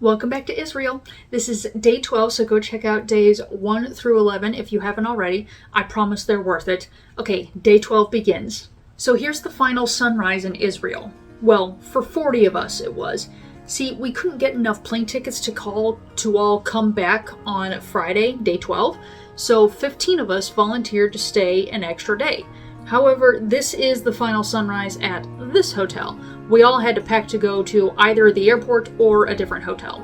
Welcome back to Israel. This is day 12, so go check out days 1 through 11 if you haven't already. I promise they're worth it. Okay, day 12 begins. So here's the final sunrise in Israel. Well, for 40 of us it was. See, we couldn't get enough plane tickets to all come back on Friday, day 12, so 15 of us volunteered to stay an extra day. However, this is the final sunrise at this hotel. We all had to pack to go to either the airport or a different hotel.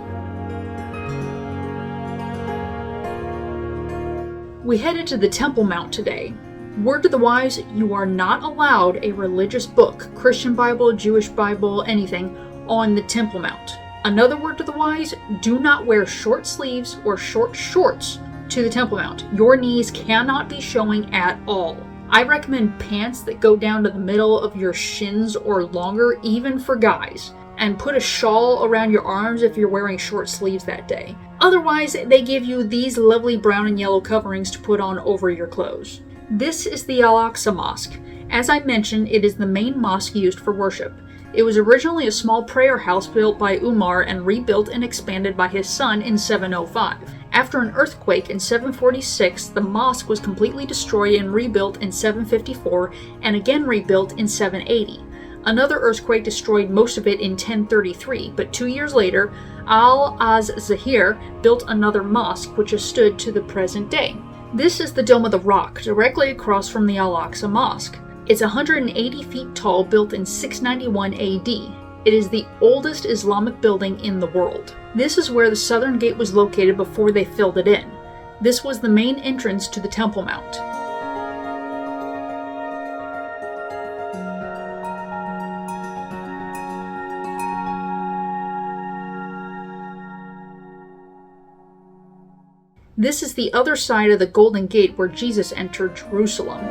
We headed to the Temple Mount today. Word to the wise, you are not allowed a religious book, Christian Bible, Jewish Bible, anything, on the Temple Mount. Another word to the wise, do not wear short sleeves or short shorts to the Temple Mount. Your knees cannot be showing at all. I recommend pants that go down to the middle of your shins or longer, even for guys. And put a shawl around your arms if you're wearing short sleeves that day. Otherwise, they give you these lovely brown and yellow coverings to put on over your clothes. This is the Al-Aqsa Mosque. As I mentioned, it is the main mosque used for worship. It was originally a small prayer house built by Umar and rebuilt and expanded by his son in 705. After an earthquake in 746, the mosque was completely destroyed and rebuilt in 754 and again rebuilt in 780. Another earthquake destroyed most of it in 1033, but 2 years later, Al-Azhir built another mosque which has stood to the present day. This is the Dome of the Rock, directly across from the Al-Aqsa Mosque. It's 180 feet tall, built in 691 AD. It is the oldest Islamic building in the world. This is where the southern gate was located before they filled it in. This was the main entrance to the Temple Mount. This is the other side of the Golden Gate where Jesus entered Jerusalem.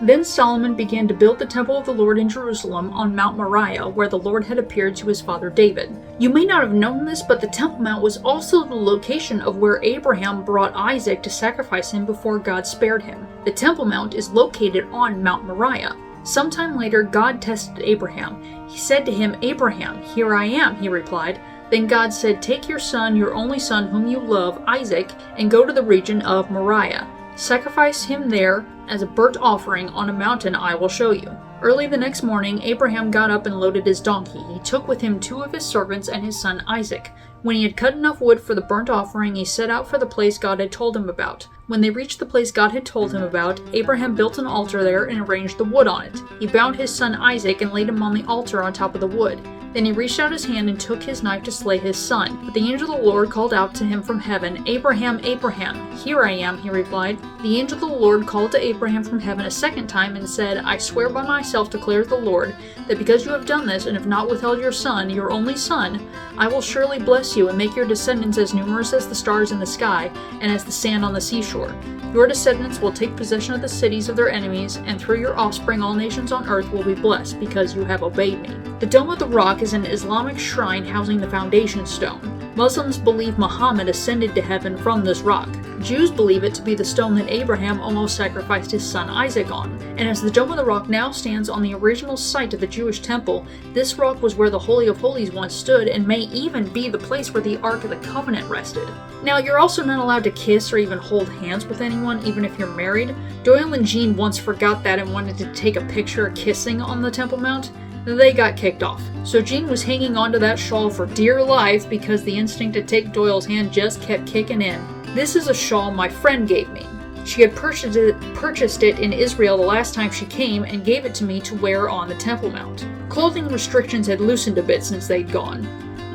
Then Solomon began to build the temple of the Lord in Jerusalem on Mount Moriah, where the Lord had appeared to his father David. You may not have known this, but the Temple Mount was also the location of where Abraham brought Isaac to sacrifice him before God spared him. The Temple Mount is located on Mount Moriah. Sometime later, God tested Abraham. He said to him, "Abraham, here I am," he replied. Then God said, "Take your son, your only son whom you love, Isaac, and go to the region of Moriah. Sacrifice him there as a burnt offering on a mountain I will show you." Early the next morning, Abraham got up and loaded his donkey. He took with him 2 of his servants and his son Isaac. When he had cut enough wood for the burnt offering, he set out for the place God had told him about. When they reached the place God had told him about, Abraham built an altar there and arranged the wood on it. He bound his son Isaac and laid him on the altar on top of the wood. Then he reached out his hand and took his knife to slay his son. But the angel of the Lord called out to him from heaven, "Abraham, Abraham." "Here I am," he replied. The angel of the Lord called to Abraham from heaven a second time and said, "I swear by myself, declares the Lord, that because you have done this and have not withheld your son, your only son, I will surely bless you and make your descendants as numerous as the stars in the sky and as the sand on the seashore. Your descendants will take possession of the cities of their enemies, and through your offspring all nations on earth will be blessed, because you have obeyed me." The Dome of the Rock is an Islamic shrine housing the foundation stone. Muslims believe Muhammad ascended to heaven from this rock. Jews believe it to be the stone that Abraham almost sacrificed his son Isaac on. And as the Dome of the Rock now stands on the original site of the Jewish temple, this rock was where the Holy of Holies once stood and may even be the place where the Ark of the Covenant rested. Now, you're also not allowed to kiss or even hold hands with anyone, even if you're married. Doyle and Jean once forgot that and wanted to take a picture kissing on the Temple Mount. They got kicked off. So Jean was hanging onto that shawl for dear life because the instinct to take Doyle's hand just kept kicking in. This is a shawl my friend gave me. She had purchased it in Israel the last time she came and gave it to me to wear on the Temple Mount. Clothing restrictions had loosened a bit since they'd gone.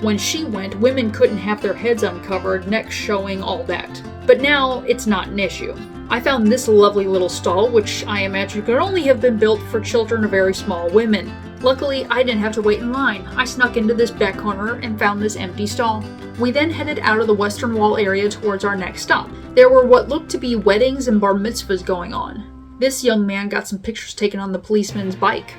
When she went, women couldn't have their heads uncovered, necks showing, all that. But now, it's not an issue. I found this lovely little stall, which I imagine could only have been built for children or very small women. Luckily, I didn't have to wait in line. I snuck into this back corner and found this empty stall. We then headed out of the Western Wall area towards our next stop. There were what looked to be weddings and bar mitzvahs going on. This young man got some pictures taken on the policeman's bike.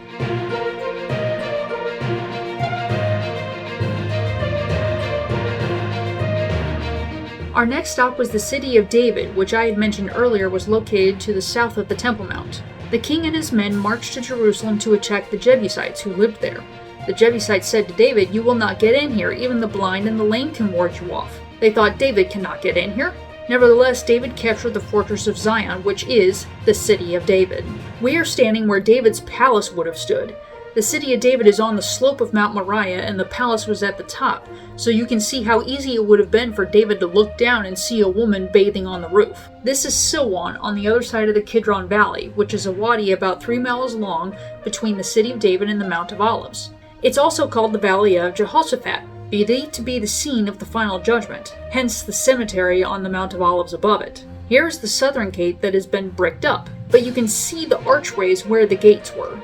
Our next stop was the city of David, which I had mentioned earlier was located to the south of the Temple Mount. The king and his men marched to Jerusalem to attack the Jebusites who lived there. The Jebusites said to David, "You will not get in here, even the blind and the lame can ward you off." They thought David cannot get in here. Nevertheless, David captured the fortress of Zion, which is the city of David. We are standing where David's palace would have stood. The city of David is on the slope of Mount Moriah, and the palace was at the top, so you can see how easy it would have been for David to look down and see a woman bathing on the roof. This is Silwan on the other side of the Kidron Valley, which is a wadi about 3 miles long between the city of David and the Mount of Olives. It's also called the Valley of Jehoshaphat, believed to be the scene of the final judgment, hence the cemetery on the Mount of Olives above it. Here is the southern gate that has been bricked up, but you can see the archways where the gates were.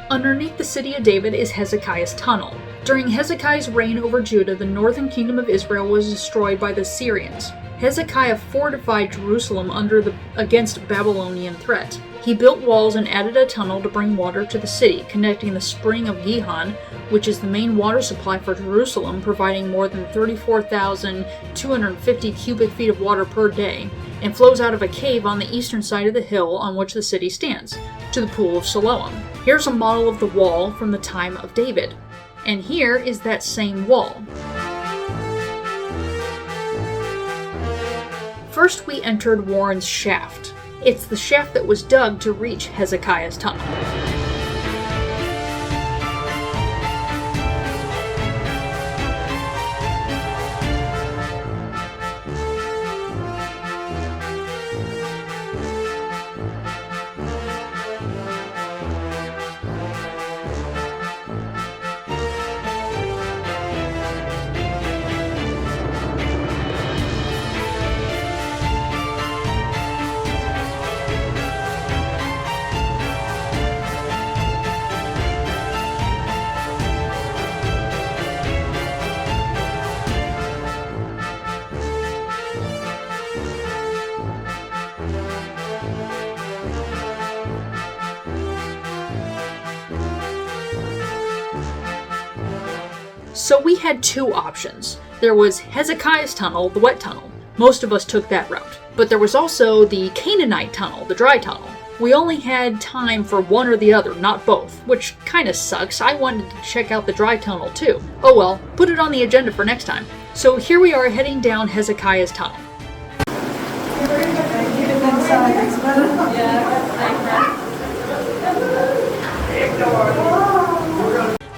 Underneath the city of David is Hezekiah's tunnel. During Hezekiah's reign over Judah, the northern kingdom of Israel was destroyed by the Syrians. Hezekiah fortified Jerusalem against Babylonian threat. He built walls and added a tunnel to bring water to the city, connecting the spring of Gihon, which is the main water supply for Jerusalem, providing more than 34,250 cubic feet of water per day, and flows out of a cave on the eastern side of the hill on which the city stands, to the pool of Siloam. Here's a model of the wall from the time of David, and here is that same wall. First we entered Warren's shaft. It's the shaft that was dug to reach Hezekiah's tunnel. So we had two options. There was Hezekiah's tunnel, the wet tunnel. Most of us took that route. But there was also the Canaanite tunnel, the dry tunnel. We only had time for one or the other, not both, which kinda sucks. I wanted to check out the dry tunnel too. Oh well, put it on the agenda for next time. So here we are heading down Hezekiah's tunnel.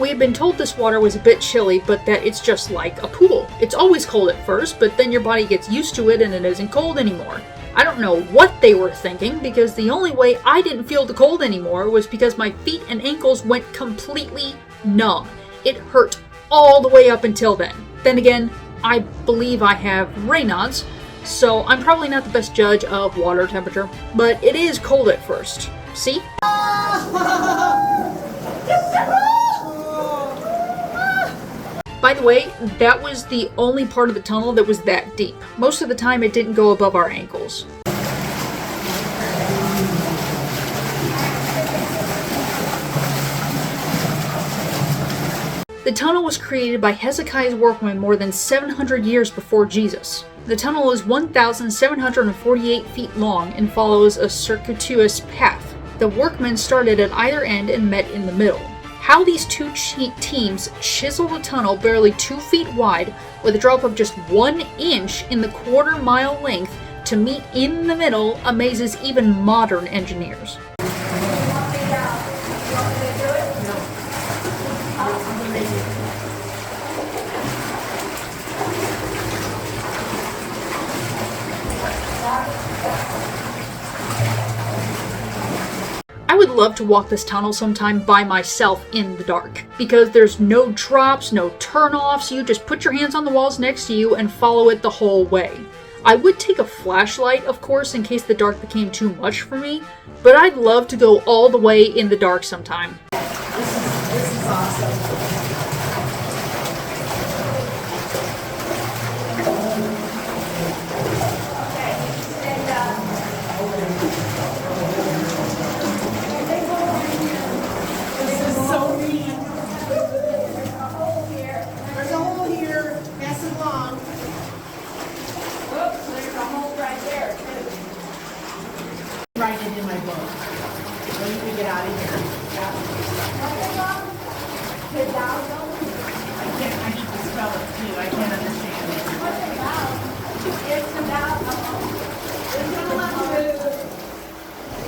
We had been told this water was a bit chilly, but that it's just like a pool. It's always cold at first, but then your body gets used to it and it isn't cold anymore. I don't know what they were thinking, because the only way I didn't feel the cold anymore was because my feet and ankles went completely numb. It hurt all the way up until then. Then again, I believe I have Raynaud's, so I'm probably not the best judge of water temperature, but it is cold at first. See? By the way, that was the only part of the tunnel that was that deep. Most of the time it didn't go above our ankles. The tunnel was created by Hezekiah's workmen more than 700 years before Jesus. The tunnel is 1,748 feet long and follows a circuitous path. The workmen started at either end and met in the middle. How these two teams chiseled a tunnel barely 2 feet wide with a drop of just 1 inch in the quarter-mile length to meet in the middle amazes even modern engineers. I would love to walk this tunnel sometime by myself in the dark, because there's no drops, no turn-offs. You just put your hands on the walls next to you and follow it the whole way. I would take a flashlight, of course, in case the dark became too much for me, but I'd love to go all the way in the dark sometime. This is awesome. Write it in my book. Hidalgo. I need to spell it too. I can't understand it. What's it about? It's about someone who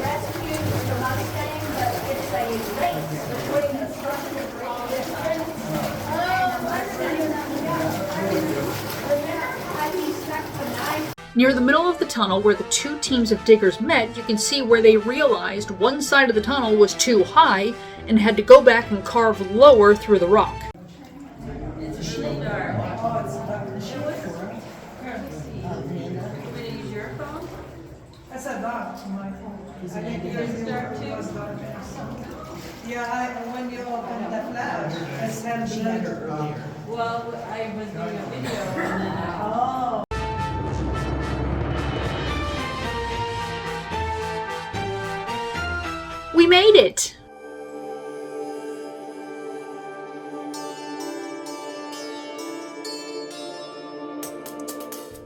rescued the Mustang, but it's a race between a structure great distance and a Mustang. Remember how he stuck the knife? Near the middle of the tunnel where the two teams of diggers met, you can see where they realized one side of the tunnel was too high and had to go back and carve lower through the rock. It's really dark. Oh, it's dark. Use your phone? That's a dark, my phone. I didn't Yours is dark too? it was dark. Yeah, when you open the flash, it's not Well, I was doing a video and then Oh. We made it!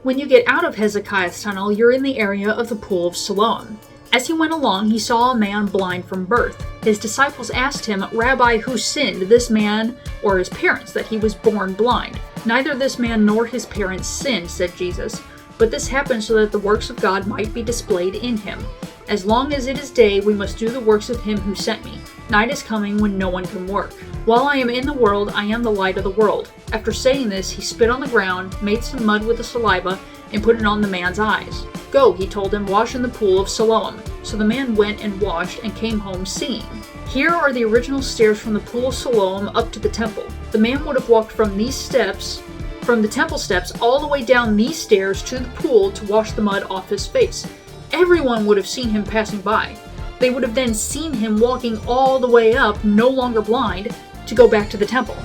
When you get out of Hezekiah's tunnel, you're in the area of the Pool of Siloam. As he went along, he saw a man blind from birth. His disciples asked him, "Rabbi, who sinned, this man or his parents, that he was born blind?" "Neither this man nor his parents sinned," said Jesus, "but this happened so that the works of God might be displayed in him. As long as it is day, we must do the works of him who sent me. Night is coming when no one can work. While I am in the world, I am the light of the world." After saying this, he spit on the ground, made some mud with the saliva, and put it on the man's eyes. "Go," he told him, "wash in the Pool of Siloam." So the man went and washed and came home seeing. Here are the original stairs from the Pool of Siloam up to the temple. The man would have walked from these steps, from the temple steps, all the way down these stairs to the pool to wash the mud off his face. Everyone would have seen him passing by. They would have then seen him walking all the way up, no longer blind, to go back to the temple.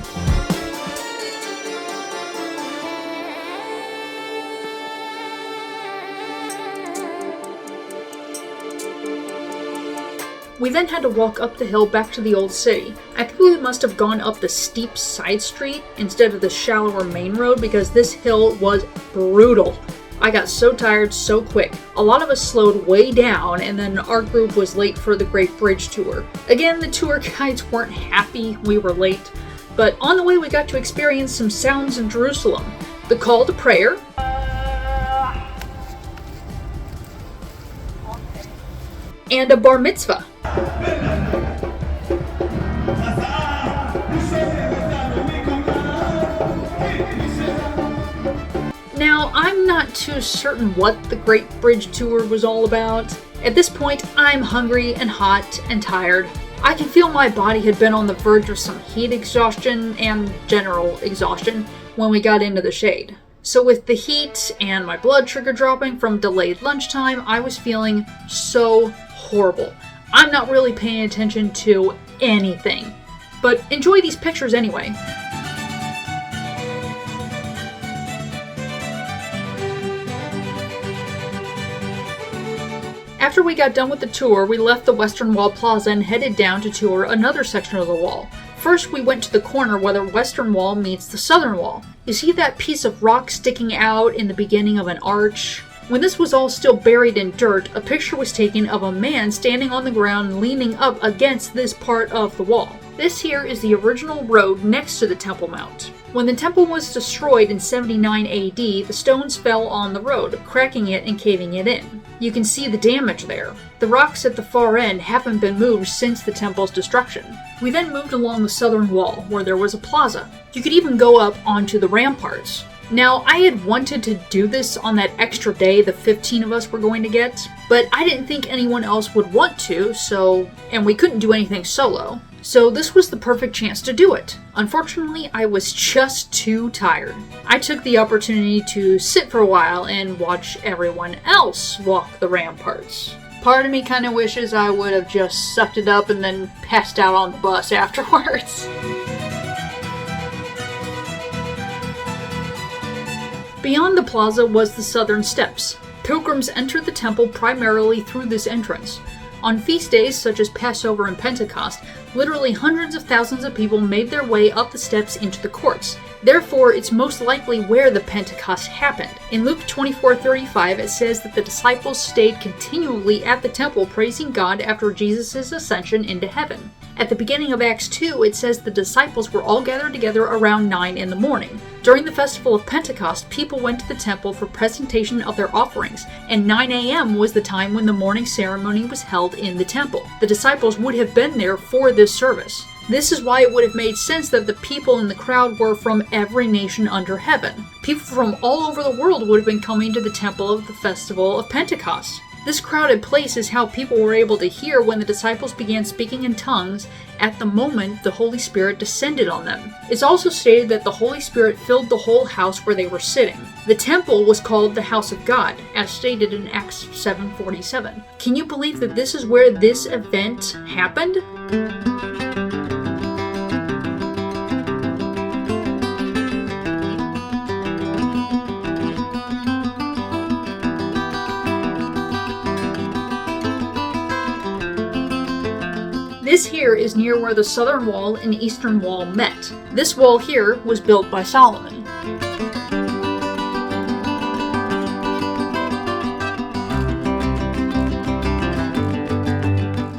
We then had to walk up the hill back to the old city. I think we must have gone up the steep side street instead of the shallower main road because this hill was brutal. I got so tired so quick. A lot of us slowed way down, and then our group was late for the Great Bridge Tour. Again, the tour guides weren't happy we were late, but on the way we got to experience some sounds in Jerusalem. The call to prayer, and a bar mitzvah. Now, I'm not too certain what the Great Bridge Tour was all about. At this point, I'm hungry and hot and tired. I can feel my body had been on the verge of some heat exhaustion and general exhaustion when we got into the shade. So with the heat and my blood sugar dropping from delayed lunchtime, I was feeling so horrible. I'm not really paying attention to anything. But enjoy these pictures anyway. After we got done with the tour, we left the Western Wall Plaza and headed down to tour another section of the wall. First, we went to the corner where the Western Wall meets the Southern Wall. You see that piece of rock sticking out in the beginning of an arch? When this was all still buried in dirt, a picture was taken of a man standing on the ground leaning up against this part of the wall. This here is the original road next to the Temple Mount. When the temple was destroyed in 79 AD, the stones fell on the road, cracking it and caving it in. You can see the damage there. The rocks at the far end haven't been moved since the temple's destruction. We then moved along the southern wall, where there was a plaza. You could even go up onto the ramparts. Now, I had wanted to do this on that extra day the 15 of us were going to get, but I didn't think anyone else would want to, and we couldn't do anything solo. So this was the perfect chance to do it. Unfortunately, I was just too tired. I took the opportunity to sit for a while and watch everyone else walk the ramparts. Part of me kind of wishes I would have just sucked it up and then passed out on the bus afterwards. Beyond the plaza was the southern steps. Pilgrims entered the temple primarily through this entrance. On feast days such as Passover and Pentecost, literally hundreds of thousands of people made their way up the steps into the courts. Therefore, it's most likely where the Pentecost happened. In Luke 24:35, it says that the disciples stayed continually at the temple praising God after Jesus' ascension into heaven. At the beginning of Acts 2, it says the disciples were all gathered together around 9 in the morning. During the festival of Pentecost, people went to the temple for presentation of their offerings, and 9 a.m. was the time when the morning ceremony was held in the temple. The disciples would have been there for this service. This is why it would have made sense that the people in the crowd were from every nation under heaven. People from all over the world would have been coming to the temple of the festival of Pentecost. This crowded place is how people were able to hear when the disciples began speaking in tongues at the moment the Holy Spirit descended on them. It's also stated that the Holy Spirit filled the whole house where they were sitting. The temple was called the house of God, as stated in Acts 7:47. Can you believe that this is where this event happened? This here is near where the southern wall and eastern wall met. This wall here was built by Solomon.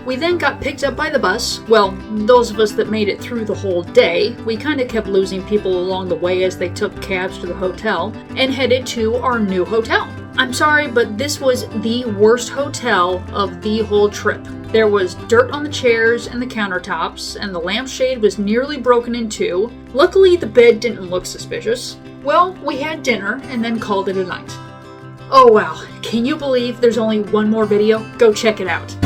We then got picked up by the bus. Well, those of us that made it through the whole day. We kind of kept losing people along the way as they took cabs to the hotel, and headed to our new hotel. I'm sorry, but this was the worst hotel of the whole trip. There was dirt on the chairs and the countertops, and the lampshade was nearly broken in two. Luckily, the bed didn't look suspicious. Well, we had dinner and then called it a night. Oh wow, can you believe there's only one more video? Go check it out.